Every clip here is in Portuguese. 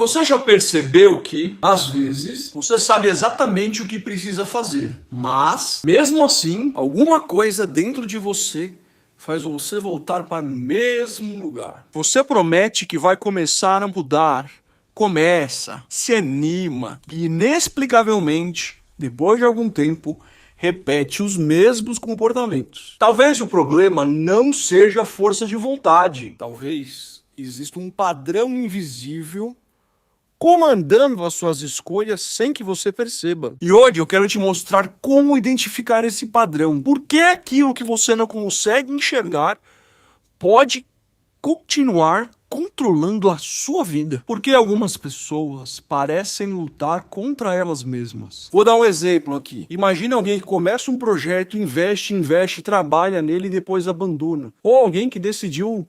Você já percebeu que, às vezes, você sabe exatamente o que precisa fazer, mas, mesmo assim, alguma coisa dentro de você faz você voltar para o mesmo lugar. Você promete que vai começar a mudar, começa, se anima e, inexplicavelmente, depois de algum tempo, repete os mesmos comportamentos. Talvez o problema não seja a força de vontade. Talvez exista um padrão invisível comandando as suas escolhas sem que você perceba. E hoje eu quero te mostrar como identificar esse padrão. Por que aquilo que você não consegue enxergar pode continuar controlando a sua vida? Porque algumas pessoas parecem lutar contra elas mesmas. Vou dar um exemplo aqui. Imagina alguém que começa um projeto, investe, trabalha nele e depois abandona. Ou alguém que decidiu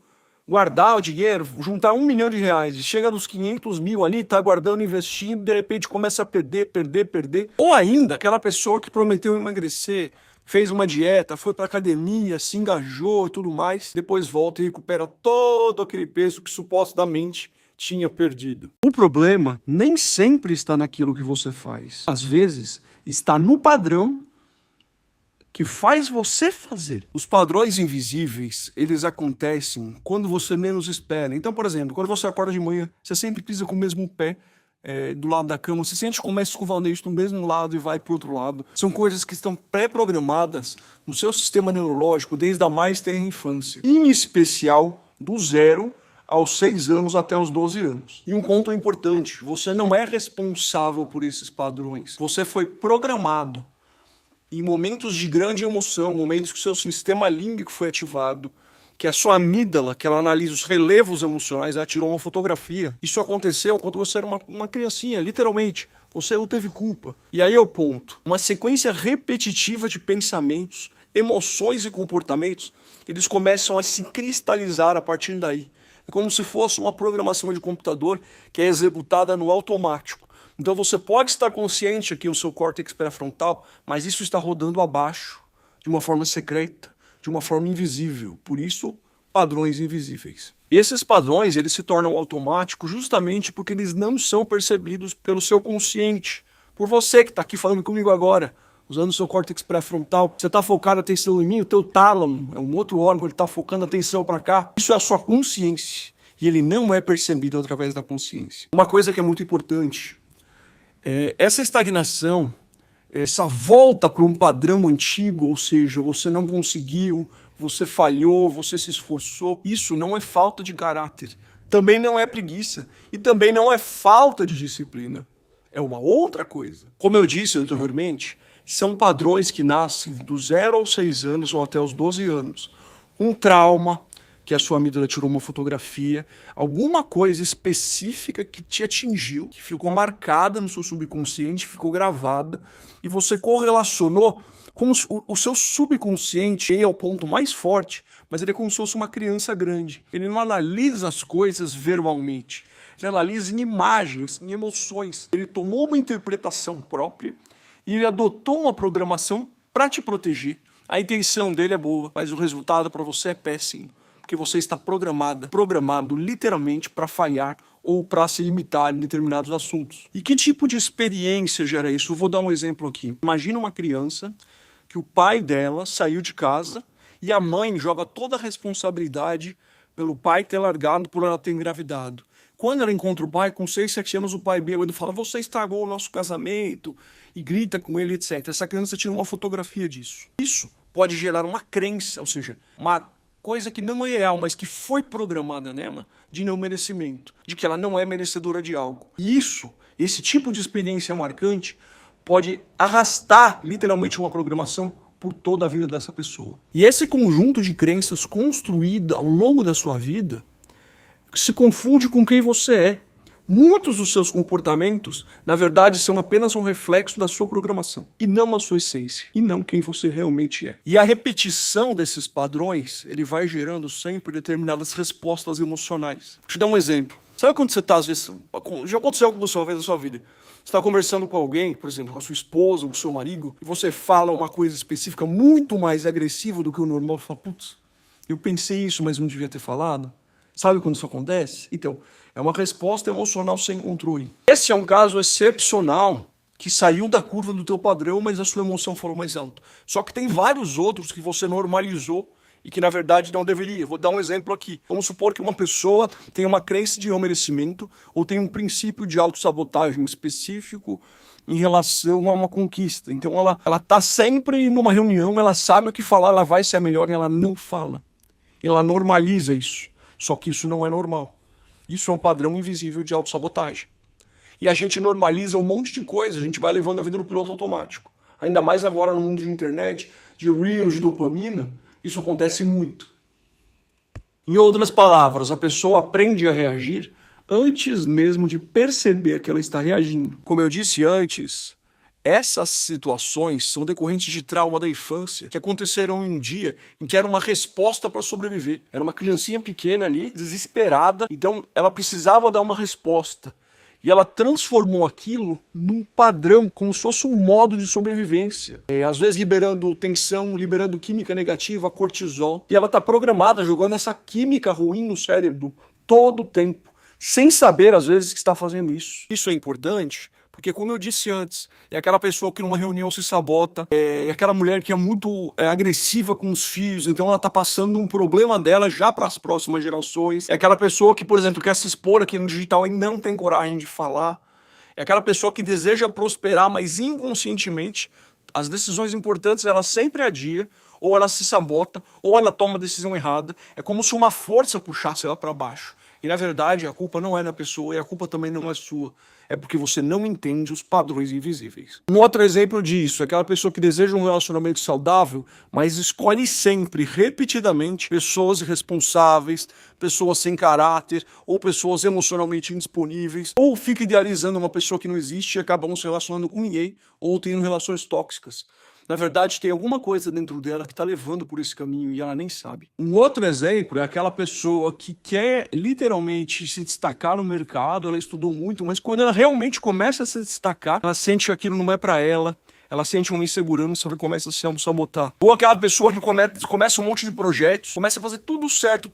guardar o dinheiro, juntar R$ 1 milhão, e chega nos 500 mil ali, tá guardando, investindo, de repente começa a perder. Ou ainda, aquela pessoa que prometeu emagrecer, fez uma dieta, foi pra academia, se engajou e tudo mais, depois volta e recupera todo aquele peso que supostamente tinha perdido. O problema nem sempre está naquilo que você faz. Às vezes, está no padrão que faz você fazer. Os padrões invisíveis, eles acontecem quando você menos espera. Então, por exemplo, quando você acorda de manhã, você sempre pisa com o mesmo pé do lado da cama, você sente que começa a escovar o dente do mesmo lado e vai para o outro lado. São coisas que estão pré-programadas no seu sistema neurológico desde a mais tenra infância. Em especial, do 0 aos 6 anos até os 12 anos. E um ponto importante, você não é responsável por esses padrões. Você foi programado em momentos de grande emoção, momentos que o seu sistema límbico foi ativado, que a sua amígdala, que ela analisa os relevos emocionais, ela tirou uma fotografia. Isso aconteceu quando você era uma criancinha, literalmente. Você não teve culpa. E aí é o ponto. Uma sequência repetitiva de pensamentos, emoções e comportamentos, eles começam a se cristalizar a partir daí. É como se fosse uma programação de computador que é executada no automático. Então você pode estar consciente aqui no seu córtex pré-frontal, mas isso está rodando abaixo, de uma forma secreta, de uma forma invisível. Por isso, padrões invisíveis. E esses padrões, eles se tornam automáticos justamente porque eles não são percebidos pelo seu consciente. Por você que está aqui falando comigo agora, usando o seu córtex pré-frontal, você está focando a atenção em mim, o teu tálamo é um outro órgão, ele está focando a atenção para cá. Isso é a sua consciência. E ele não é percebido através da consciência. Uma coisa que é muito importante, essa estagnação, essa volta para um padrão antigo, ou seja, você não conseguiu, você falhou, você se esforçou, isso não é falta de caráter, também não é preguiça e também não é falta de disciplina, é uma outra coisa. Como eu disse anteriormente, são padrões que nascem do 0 aos 6 anos ou até os 12 anos. Um trauma, que a sua amígdala tirou uma fotografia, alguma coisa específica que te atingiu, que ficou marcada no seu subconsciente, ficou gravada, e você correlacionou com o seu subconsciente, ele é o ponto mais forte, mas ele é como se fosse uma criança grande. Ele não analisa as coisas verbalmente, ele analisa em imagens, em emoções. Ele tomou uma interpretação própria e ele adotou uma programação para te proteger. A intenção dele é boa, mas o resultado para você é péssimo. Porque você está programado literalmente para falhar ou para se limitar em determinados assuntos. E que tipo de experiência gera isso? Eu vou dar um exemplo aqui. Imagina uma criança que o pai dela saiu de casa e a mãe joga toda a responsabilidade pelo pai ter largado, por ela ter engravidado. Quando ela encontra o pai, com 6, 7 anos, o pai bêbado fala: você estragou o nosso casamento, e grita com ele, etc. Essa criança tira uma fotografia disso. Isso pode gerar uma crença, ou seja, uma coisa que não é real, mas que foi programada nela, de não merecimento, de que ela não é merecedora de algo. E esse tipo de experiência marcante, pode arrastar literalmente uma programação por toda a vida dessa pessoa. E esse conjunto de crenças construído ao longo da sua vida se confunde com quem você é. Muitos dos seus comportamentos, na verdade, são apenas um reflexo da sua programação, e não a sua essência, e não quem você realmente é. E a repetição desses padrões, ele vai gerando sempre determinadas respostas emocionais. Vou te dar um exemplo. Sabe quando você está, às vezes, já aconteceu com você uma vez na sua vida, você está conversando com alguém, por exemplo, com a sua esposa, com o seu marido, e você fala uma coisa específica muito mais agressiva do que o normal, você fala: putz, eu pensei isso, mas não devia ter falado. Sabe quando isso acontece? Então, É uma resposta emocional sem controle. Esse é um caso excepcional que saiu da curva do teu padrão, mas a sua emoção falou mais alto. Só que tem vários outros que você normalizou e que na verdade não deveria. Vou dar um exemplo aqui. Vamos supor que uma pessoa tem uma crença de não merecimento ou tem um princípio de autossabotagem específico em relação a uma conquista. Então ela tá sempre numa reunião, ela sabe o que falar, ela vai ser a melhor e ela não fala. Ela normaliza isso. Só que isso não é normal. Isso é um padrão invisível de autossabotagem. E a gente normaliza um monte de coisa, a gente vai levando a vida no piloto automático. Ainda mais agora no mundo de internet, de reels, de dopamina, isso acontece muito. Em outras palavras, a pessoa aprende a reagir antes mesmo de perceber que ela está reagindo. Como eu disse antes, essas situações são decorrentes de trauma da infância que aconteceram em um dia em que era uma resposta para sobreviver. Era uma criancinha pequena ali, desesperada, então ela precisava dar uma resposta. E ela transformou aquilo num padrão, como se fosse um modo de sobrevivência. Às vezes liberando tensão, liberando química negativa, cortisol. E ela está programada, jogando essa química ruim no cérebro todo o tempo, sem saber, às vezes, que está fazendo isso. Isso é importante, porque como eu disse antes, é aquela pessoa que numa reunião se sabota, é aquela mulher que é muito agressiva com os filhos, então ela está passando um problema dela já para as próximas gerações. É aquela pessoa que, por exemplo, quer se expor aqui no digital e não tem coragem de falar. É aquela pessoa que deseja prosperar, mas inconscientemente, as decisões importantes ela sempre adia, ou ela se sabota, ou ela toma a decisão errada. É como se uma força puxasse ela para baixo. E na verdade a culpa não é da pessoa e a culpa também não é sua. É porque você não entende os padrões invisíveis. Um outro exemplo disso é aquela pessoa que deseja um relacionamento saudável, mas escolhe sempre, repetidamente, pessoas irresponsáveis, pessoas sem caráter, ou pessoas emocionalmente indisponíveis, ou fica idealizando uma pessoa que não existe e acaba não se relacionando com ninguém, ou tendo relações tóxicas. Na verdade, tem alguma coisa dentro dela que está levando por esse caminho e ela nem sabe. Um outro exemplo é aquela pessoa que quer literalmente se destacar no mercado, ela estudou muito, mas quando ela realmente começa a se destacar, ela sente que aquilo não é para ela, ela sente uma insegurança, ela começa a se auto-sabotar. Ou aquela pessoa que começa um monte de projetos, começa a fazer tudo certo,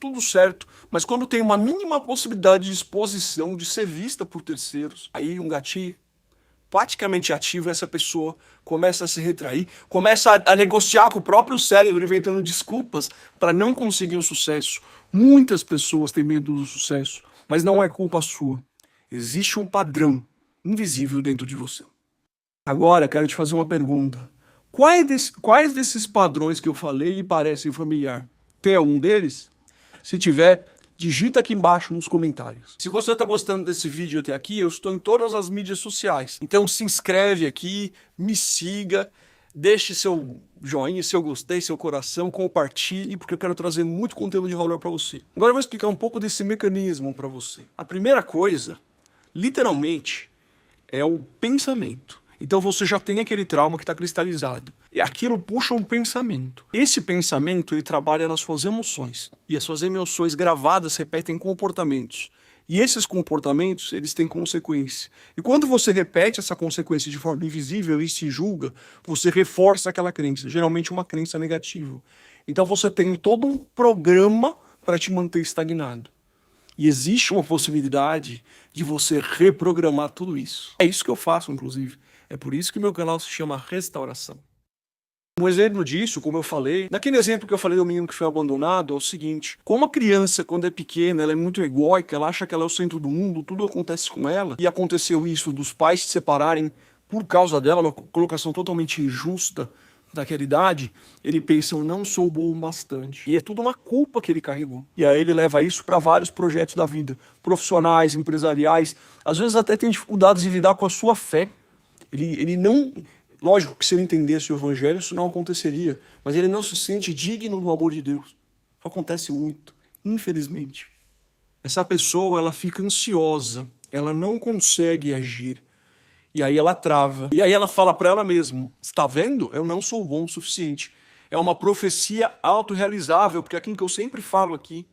mas quando tem uma mínima possibilidade de exposição, de ser vista por terceiros, aí um gatilho praticamente ativo, essa pessoa começa a se retrair, começa a negociar com o próprio cérebro, inventando desculpas para não conseguir o sucesso. Muitas pessoas têm medo do sucesso, mas não é culpa sua. Existe um padrão invisível dentro de você. Agora, quero te fazer uma pergunta. Quais desses padrões que eu falei lhe parecem familiar? Tem algum deles? Se tiver, digita aqui embaixo nos comentários. Se você está gostando desse vídeo até aqui, eu estou em todas as mídias sociais. Então se inscreve aqui, me siga, deixe seu joinha, seu gostei, seu coração, compartilhe, porque eu quero trazer muito conteúdo de valor para você. Agora eu vou explicar um pouco desse mecanismo para você. A primeira coisa, literalmente, é o pensamento. Então você já tem aquele trauma que está cristalizado. E aquilo puxa um pensamento. Esse pensamento, ele trabalha nas suas emoções. E as suas emoções gravadas repetem comportamentos. E esses comportamentos, eles têm consequência. E quando você repete essa consequência de forma invisível e se julga, você reforça aquela crença, geralmente uma crença negativa. Então você tem todo um programa para te manter estagnado. E existe uma possibilidade de você reprogramar tudo isso. É isso que eu faço, inclusive. É por isso que meu canal se chama Restauração. Um exemplo disso, como eu falei, naquele exemplo que eu falei do menino que foi abandonado, é o seguinte: como a criança, quando é pequena, ela é muito egóica, ela acha que ela é o centro do mundo, tudo acontece com ela, e aconteceu isso dos pais se separarem por causa dela, uma colocação totalmente injusta daquela idade, ele pensa, eu não sou bom o bastante. E é tudo uma culpa que ele carregou. E aí ele leva isso para vários projetos da vida, profissionais, empresariais, às vezes até tem dificuldades de lidar com a sua fé. Ele não... Lógico que se ele entendesse o evangelho, isso não aconteceria. Mas ele não se sente digno do amor de Deus. Isso acontece muito, infelizmente. Essa pessoa, ela fica ansiosa. Ela não consegue agir. E aí ela trava. E aí ela fala para ela mesma, está vendo? Eu não sou bom o suficiente. É uma profecia autorrealizável, porque é aquilo que eu sempre falo aqui.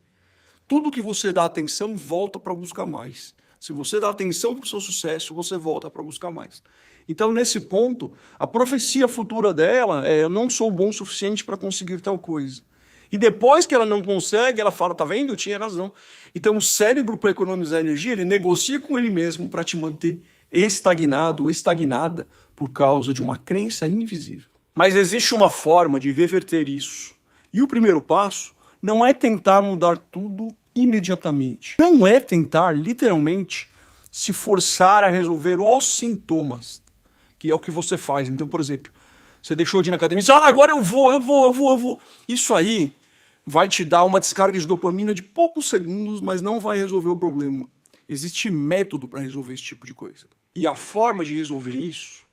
Tudo que você dá atenção, volta para buscar mais. Se você dá atenção para o seu sucesso, você volta para buscar mais. Então, nesse ponto, a profecia futura dela é: eu não sou bom o suficiente para conseguir tal coisa. E depois que ela não consegue, ela fala, tá vendo? Eu tinha razão. Então o cérebro, para economizar energia, ele negocia com ele mesmo para te manter estagnado ou estagnada por causa de uma crença invisível. Mas existe uma forma de reverter isso. E o primeiro passo não é tentar mudar tudo imediatamente. Não é tentar, literalmente, se forçar a resolver os sintomas, que é o que você faz. Então, por exemplo, você deixou de ir na academia e diz, agora eu vou. Isso aí vai te dar uma descarga de dopamina de poucos segundos, mas não vai resolver o problema. Existe método para resolver esse tipo de coisa. E a forma de resolver isso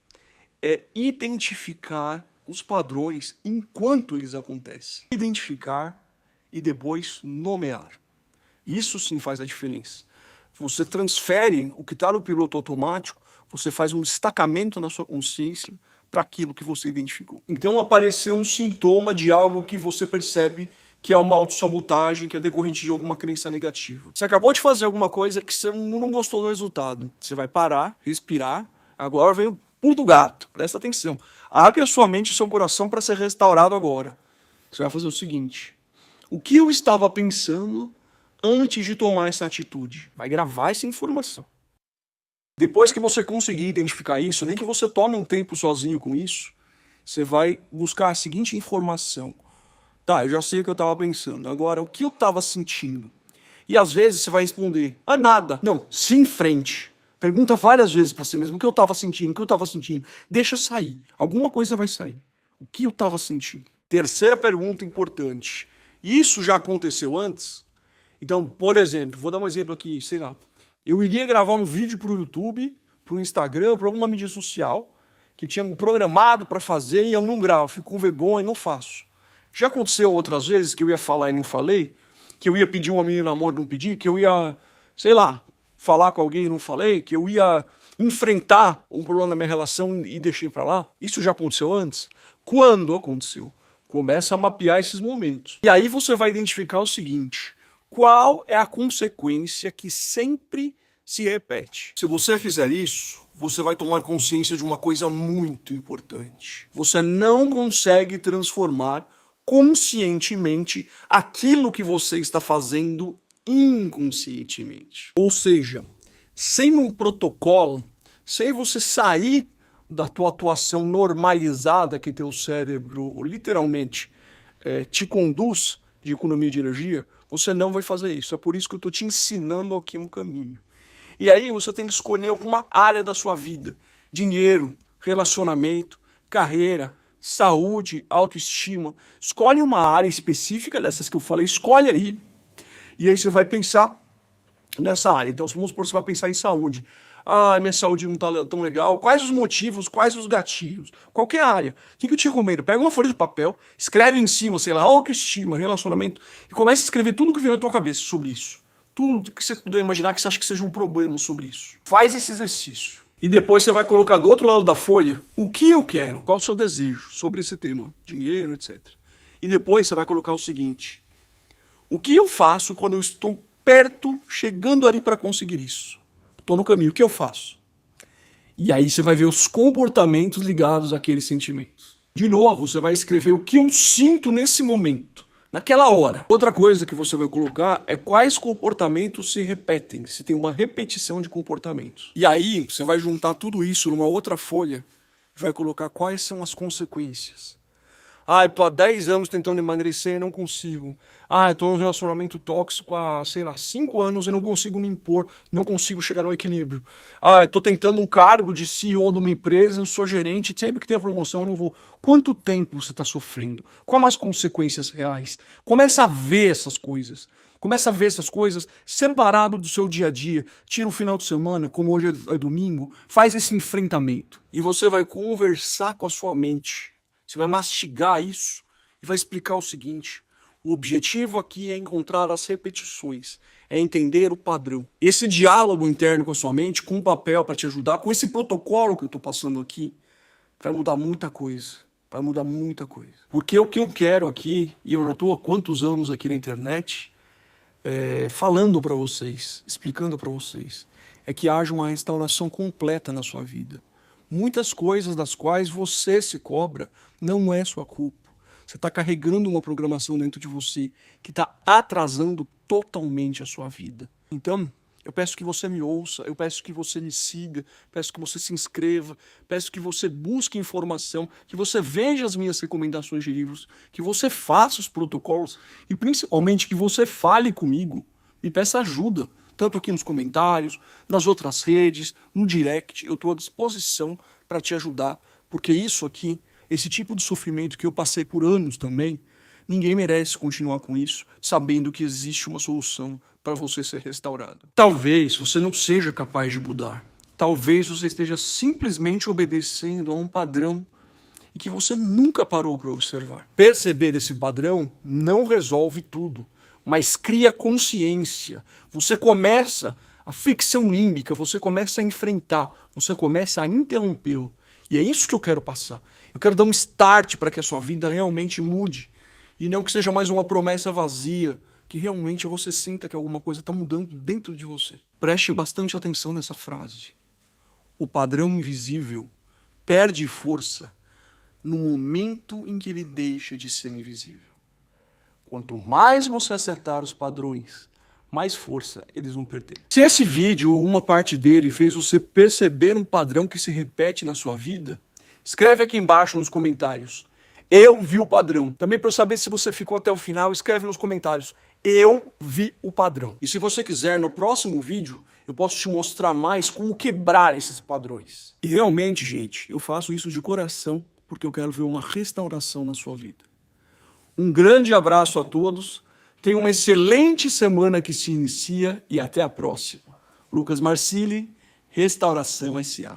é identificar os padrões enquanto eles acontecem. Identificar e depois nomear. Isso sim faz a diferença. Você transfere o que está no piloto automático, você faz um destacamento na sua consciência para aquilo que você identificou. Então apareceu um sintoma de algo que você percebe que é uma autossabotagem, que é decorrente de alguma crença negativa. Você acabou de fazer alguma coisa que você não gostou do resultado. Você vai parar, respirar, agora vem o pulo do gato, presta atenção. Abre a sua mente e o seu coração para ser restaurado agora. Você vai fazer o seguinte, o que eu estava pensando antes de tomar essa atitude? Vai gravar essa informação. Depois que você conseguir identificar isso, nem que você tome um tempo sozinho com isso, você vai buscar a seguinte informação. Tá, eu já sei o que eu estava pensando. Agora, o que eu estava sentindo? E às vezes você vai responder, nada. Não, se em frente. Pergunta várias vezes para si mesmo, o que eu estava sentindo, o que eu estava sentindo. Deixa sair. Alguma coisa vai sair. O que eu estava sentindo? Terceira pergunta importante. Isso já aconteceu antes? Então, por exemplo, vou dar um exemplo aqui, sei lá. Eu iria gravar um vídeo para o YouTube, para o Instagram, para alguma mídia social, que tinha programado para fazer e eu não gravo, fico com vergonha e não faço. Já aconteceu outras vezes que eu ia falar e não falei, que eu ia pedir um amigo em namoro e não pedi, que eu ia, sei lá, falar com alguém e não falei, que eu ia enfrentar um problema na minha relação e deixei para lá. Isso já aconteceu antes? Quando aconteceu? Começa a mapear esses momentos. E aí você vai identificar o seguinte, qual é a consequência que sempre se repete? Se você fizer isso, você vai tomar consciência de uma coisa muito importante. Você não consegue transformar conscientemente aquilo que você está fazendo inconscientemente. Ou seja, sem um protocolo, sem você sair da tua atuação normalizada que teu cérebro literalmente te conduz de economia de energia, você não vai fazer isso. É por isso que eu estou te ensinando aqui um caminho. E aí você tem que escolher alguma área da sua vida. Dinheiro, relacionamento, carreira, saúde, autoestima. Escolhe uma área específica dessas que eu falei, escolhe aí. E aí você vai pensar nessa área. Então vamos supor que você vai pensar em saúde. Minha saúde não está tão legal. Quais os motivos, quais os gatilhos? Qualquer área. O que eu te recomendo? Pega uma folha de papel, escreve em cima, sei lá, autoestima, relacionamento, e começa a escrever tudo que vem na tua cabeça sobre isso. Tudo que você puder imaginar que você acha que seja um problema sobre isso. Faz esse exercício. E depois você vai colocar do outro lado da folha o que eu quero, qual é o seu desejo sobre esse tema, dinheiro, etc. E depois você vai colocar o seguinte, o que eu faço quando eu estou perto, chegando ali para conseguir isso? Estou no caminho, o que eu faço? E aí você vai ver os comportamentos ligados àqueles sentimentos. De novo, você vai escrever o que eu sinto nesse momento, naquela hora. Outra coisa que você vai colocar é quais comportamentos se repetem, se tem uma repetição de comportamentos. E aí você vai juntar tudo isso numa outra folha e vai colocar quais são as consequências. Estou há 10 anos tentando emagrecer e não consigo. Estou num relacionamento tóxico há, sei lá, 5 anos e não consigo me impor, não consigo chegar ao equilíbrio. Estou tentando um cargo de CEO de uma empresa, eu sou gerente, sempre que tem a promoção eu não vou. Quanto tempo você está sofrendo? Quais as consequências reais? Começa a ver essas coisas. Começa a ver essas coisas separado do seu dia a dia. Tira o final de semana, como hoje é domingo, faz esse enfrentamento. E você vai conversar com a sua mente. Você vai mastigar isso e vai explicar o seguinte, o objetivo aqui é encontrar as repetições, é entender o padrão. Esse diálogo interno com a sua mente, com um papel para te ajudar, com esse protocolo que eu estou passando aqui, vai mudar muita coisa, vai mudar muita coisa. Porque o que eu quero aqui, e eu já estou há quantos anos aqui na internet, falando para vocês, explicando para vocês, é que haja uma restauração completa na sua vida. Muitas coisas das quais você se cobra não é sua culpa. Você está carregando uma programação dentro de você que está atrasando totalmente a sua vida. Então, eu peço que você me ouça, eu peço que você me siga, peço que você se inscreva, peço que você busque informação, que você veja as minhas recomendações de livros, que você faça os protocolos e principalmente que você fale comigo e peça ajuda, tanto aqui nos comentários, nas outras redes, no direct. Eu estou à disposição para te ajudar, porque isso aqui, esse tipo de sofrimento que eu passei por anos também, ninguém merece continuar com isso, sabendo que existe uma solução para você ser restaurado. Talvez você não seja capaz de mudar. Talvez você esteja simplesmente obedecendo a um padrão e que você nunca parou para observar. Perceber esse padrão não resolve tudo, mas cria consciência. Você começa a ficção límbica, você começa a enfrentar, você começa a interrompê-lo. E é isso que eu quero passar. Eu quero dar um start para que a sua vida realmente mude. E não que seja mais uma promessa vazia, que realmente você sinta que alguma coisa está mudando dentro de você. Preste bastante atenção nessa frase. O padrão invisível perde força no momento em que ele deixa de ser invisível. Quanto mais você acertar os padrões, mais força eles vão perder. Se esse vídeo ou uma parte dele fez você perceber um padrão que se repete na sua vida, escreve aqui embaixo nos comentários. Eu vi o padrão. Também para eu saber se você ficou até o final, escreve nos comentários. Eu vi o padrão. E se você quiser, no próximo vídeo, eu posso te mostrar mais como quebrar esses padrões. E realmente, gente, eu faço isso de coração, porque eu quero ver uma restauração na sua vida. Um grande abraço a todos. Tenha uma excelente semana que se inicia e até a próxima. Lucas Marcilli, Restauração S.A.